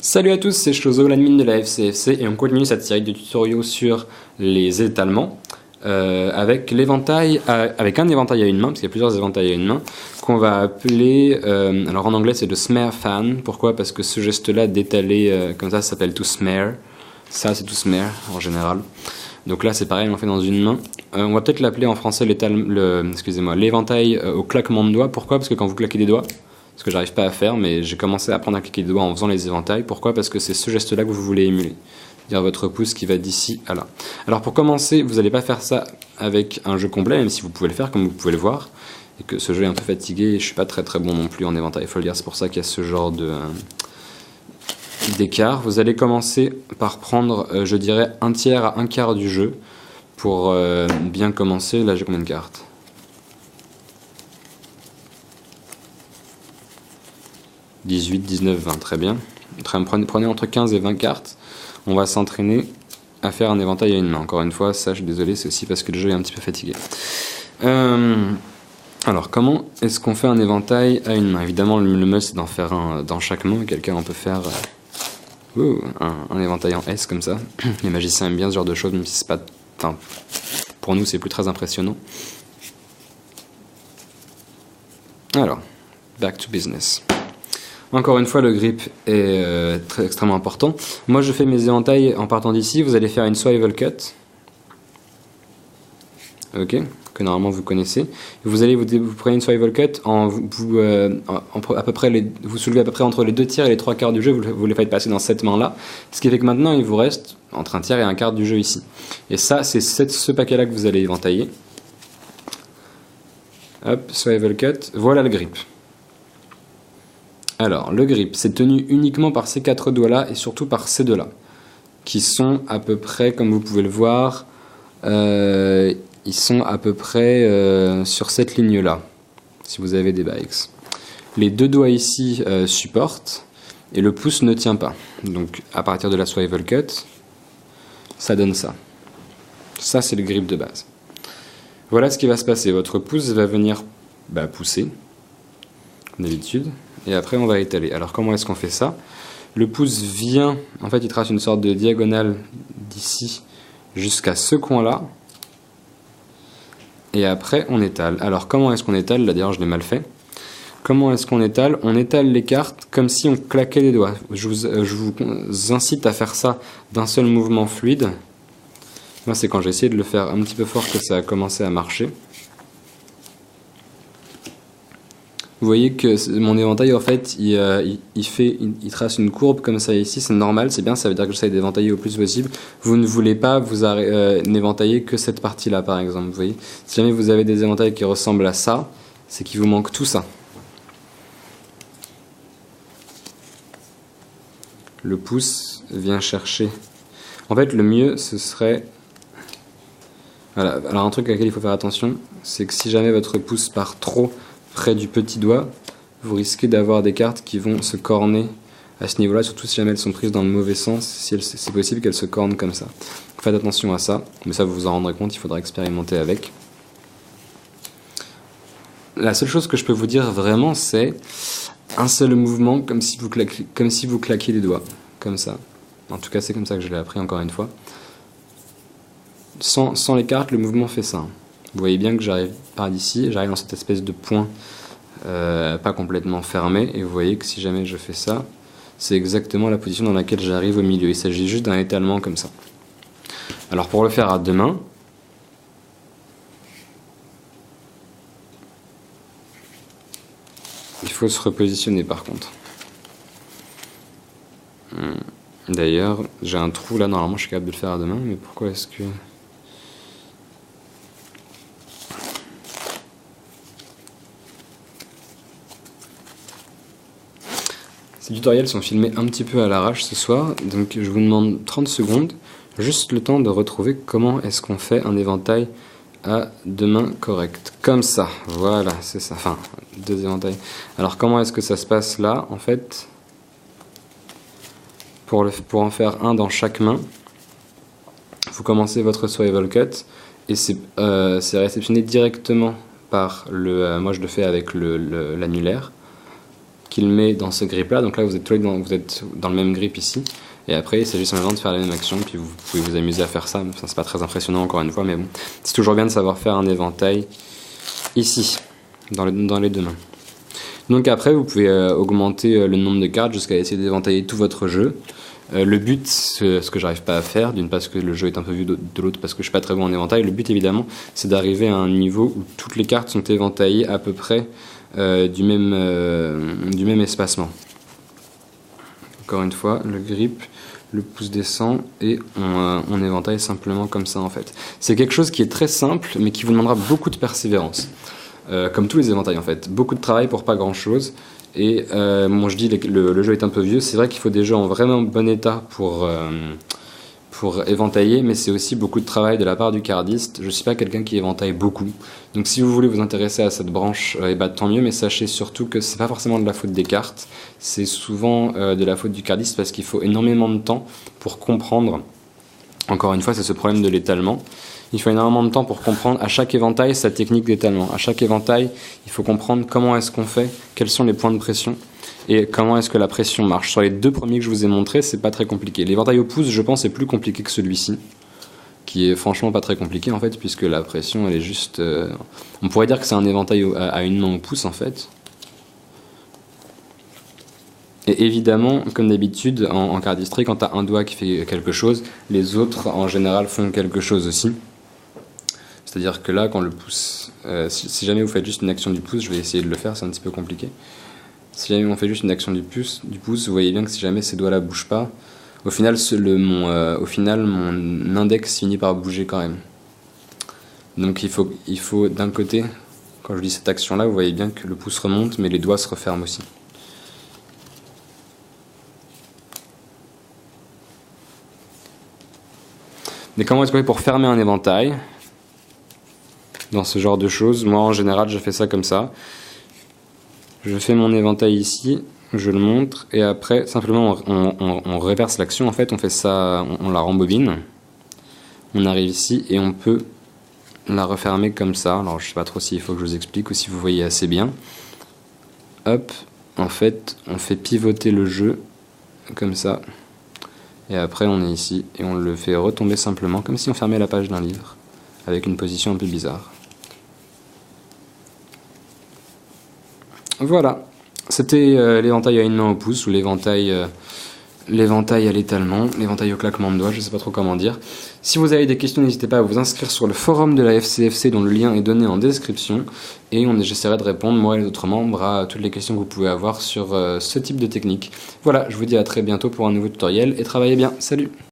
Salut à tous, c'est Chozo, l'admin de la FCFC, et on continue cette série de tutoriaux sur les étalements avec l'éventail, avec un éventail à une main, parce qu'il y a plusieurs éventails à une main, qu'on va appeler, alors en anglais c'est le smear fan. Pourquoi? Parce que ce geste-là d'étaler comme ça s'appelle to smear. Ça c'est to smear en général. Donc là c'est pareil, on le fait dans une main. On va peut-être l'appeler en français l'éventail au claquement de doigts. Pourquoi? Parce que quand vous claquez des doigts, ce que j'arrive pas à faire, mais j'ai commencé à apprendre à cliquer des doigts en faisant les éventails. Pourquoi? Parce que c'est ce geste-là que vous voulez émuler. C'est-à-dire votre pouce qui va d'ici à là. Alors pour commencer, vous n'allez pas faire ça avec un jeu complet, même si vous pouvez le faire comme vous pouvez le voir. Et que ce jeu est un peu fatigué et je suis pas très bon non plus en éventail, il faut le dire. C'est pour ça qu'il y a ce genre d'écart. Vous allez commencer par prendre, je dirais, un tiers à un quart du jeu pour bien commencer. Là j'ai combien de cartes? 18, 19, 20, très bien. Prenez entre 15 et 20 cartes. On va s'entraîner à faire un éventail à une main. Encore une fois, ça, je suis désolé, c'est aussi parce que le jeu est un petit peu fatigué. Alors, comment est-ce qu'on fait un éventail à une main? Évidemment, le must, c'est d'en faire un dans chaque main. Quelqu'un, on peut faire un éventail en S, comme ça. Les magiciens aiment bien ce genre de choses, même si c'est pas... Enfin, pour nous, c'est plus très impressionnant. Alors, back to business. Encore une fois, le grip est extrêmement important. Moi, je fais mes éventails en partant d'ici. Vous allez faire une swivel cut. Ok, que normalement vous connaissez. Vous prenez une swivel cut, à peu près vous soulevez à peu près entre les 2 tiers et les 3 quarts du jeu. Vous les faites passer dans cette main-là. Ce qui fait que maintenant, il vous reste entre un tiers et un quart du jeu ici. Et ça, c'est ce paquet-là que vous allez éventailler. Hop, swivel cut. Voilà le grip. Alors, le grip, c'est tenu uniquement par ces 4 doigts-là et surtout par ces deux-là, qui sont à peu près, comme vous pouvez le voir, ils sont à peu près sur cette ligne-là, si vous avez des bikes. Les 2 doigts ici supportent et le pouce ne tient pas. Donc, à partir de la swivel cut, ça donne ça. Ça, c'est le grip de base. Voilà ce qui va se passer. Votre pouce va venir pousser, comme d'habitude. Et après on va étaler. Alors comment est-ce qu'on fait ça? Le pouce vient, en fait il trace une sorte de diagonale d'ici jusqu'à ce coin-là. Et après on étale. Alors comment est-ce qu'on étale? Là d'ailleurs je l'ai mal fait. Comment est-ce qu'on étale? On étale les cartes comme si on claquait les doigts. Je vous incite à faire ça d'un seul mouvement fluide. Moi c'est quand j'ai essayé de le faire un petit peu fort que ça a commencé à marcher. Vous voyez que mon éventail, en fait, il trace une courbe comme ça ici, c'est normal, c'est bien, ça veut dire que j'essaie d'éventailler au plus possible. Vous ne voulez pas n'éventailler que cette partie-là, par exemple, vous voyez. Si jamais vous avez des éventails qui ressemblent à ça, c'est qu'il vous manque tout ça. Le pouce vient chercher. En fait, le mieux, ce serait... Voilà. Alors, un truc à laquelle il faut faire attention, c'est que si jamais votre pouce part trop près du petit doigt, vous risquez d'avoir des cartes qui vont se corner à ce niveau-là, surtout si jamais elles sont prises dans le mauvais sens, si c'est possible qu'elles se cornent comme ça. Faites attention à ça, mais ça vous vous en rendrez compte, il faudra expérimenter avec. La seule chose que je peux vous dire vraiment, c'est un seul mouvement, comme si vous claquiez les doigts, comme ça. En tout cas, c'est comme ça que je l'ai appris encore une fois. Sans les cartes, le mouvement fait ça. Vous voyez bien que j'arrive par d'ici, j'arrive dans cette espèce de point pas complètement fermé, et vous voyez que si jamais je fais ça, c'est exactement la position dans laquelle j'arrive au milieu. Il s'agit juste d'un étalement comme ça. Alors pour le faire à 2 mains, il faut se repositionner par contre. D'ailleurs, j'ai un trou là, normalement je suis capable de le faire à 2 mains, mais pourquoi est-ce que... Ces tutoriels sont filmés un petit peu à l'arrache ce soir, donc je vous demande 30 secondes, juste le temps de retrouver comment est-ce qu'on fait un éventail à 2 mains correct. Comme ça, voilà, c'est ça, enfin, 2 éventails. Alors comment est-ce que ça se passe là? En fait, pour en faire un dans chaque main, vous commencez votre swivel cut, et c'est réceptionné directement par moi je le fais avec l'annulaire, qu'il met dans ce grip là. Donc là vous êtes dans le même grip ici. Et après il s'agit simplement de faire la même action, puis vous pouvez vous amuser à faire ça. Enfin, c'est pas très impressionnant encore une fois, mais bon, c'est toujours bien de savoir faire un éventail ici, dans les deux mains. Donc après vous pouvez augmenter le nombre de cartes jusqu'à essayer d'éventailler tout votre jeu. Le but, ce que j'arrive pas à faire, d'une parce que le jeu est un peu vu de l'autre parce que je suis pas très bon en éventail, le but évidemment c'est d'arriver à un niveau où toutes les cartes sont éventaillées à peu près du même espacement. Encore une fois, le grip, le pouce descend et on éventaille simplement comme ça en fait. C'est quelque chose qui est très simple mais qui vous demandera beaucoup de persévérance. Comme tous les éventails en fait, beaucoup de travail pour pas grand chose. Et bon, je dis le jeu est un peu vieux, c'est vrai qu'il faut des jeux en vraiment bon état pour éventailler, mais c'est aussi beaucoup de travail de la part du cardiste. Je suis pas quelqu'un qui éventaille beaucoup, donc si vous voulez vous intéresser à cette branche, tant mieux, mais sachez surtout que c'est pas forcément de la faute des cartes, c'est souvent de la faute du cardiste parce qu'il faut énormément de temps pour comprendre. Encore une fois, c'est ce problème de l'étalement. Il faut énormément de temps pour comprendre à chaque éventail sa technique d'étalement. À chaque éventail, il faut comprendre comment est-ce qu'on fait, quels sont les points de pression et comment est-ce que la pression marche. Sur les deux premiers que je vous ai montrés, c'est pas très compliqué. L'éventail au pouce, je pense, est plus compliqué que celui-ci, qui est franchement pas très compliqué en fait, puisque la pression, elle est juste... On pourrait dire que c'est un éventail à une main au pouce en fait. Et évidemment, comme d'habitude, en cardistrie, quand tu as un doigt qui fait quelque chose, les autres en général font quelque chose aussi. C'est-à-dire que là, quand le pouce, si jamais vous faites juste une action du pouce, je vais essayer de le faire, c'est un petit peu compliqué. Si jamais on fait juste une action du pouce, vous voyez bien que si jamais ces doigts-là bougent pas, au final, mon index finit par bouger quand même. Donc il faut d'un côté, quand je dis cette action-là, vous voyez bien que le pouce remonte, mais les doigts se referment aussi. Mais comment est-ce qu'on fait pour fermer un éventail ? Dans ce genre de choses, moi en général je fais ça comme ça. Je fais mon éventail ici, je le montre et après simplement on réverse l'action en fait, on fait ça, on la rembobine. On arrive ici et on peut la refermer comme ça. Alors je sais pas trop s'il faut que je vous explique ou si vous voyez assez bien. Hop, en fait on fait pivoter le jeu comme ça et après on est ici et on le fait retomber simplement comme si on fermait la page d'un livre avec une position un peu bizarre. Voilà, c'était l'éventail à une main au pouce ou l'éventail à l'étalement, l'éventail au claquement de doigts, je ne sais pas trop comment dire. Si vous avez des questions, n'hésitez pas à vous inscrire sur le forum de la FCFC dont le lien est donné en description et j'essaierai de répondre, moi et les autres membres, à toutes les questions que vous pouvez avoir sur ce type de technique. Voilà, je vous dis à très bientôt pour un nouveau tutoriel et travaillez bien, salut!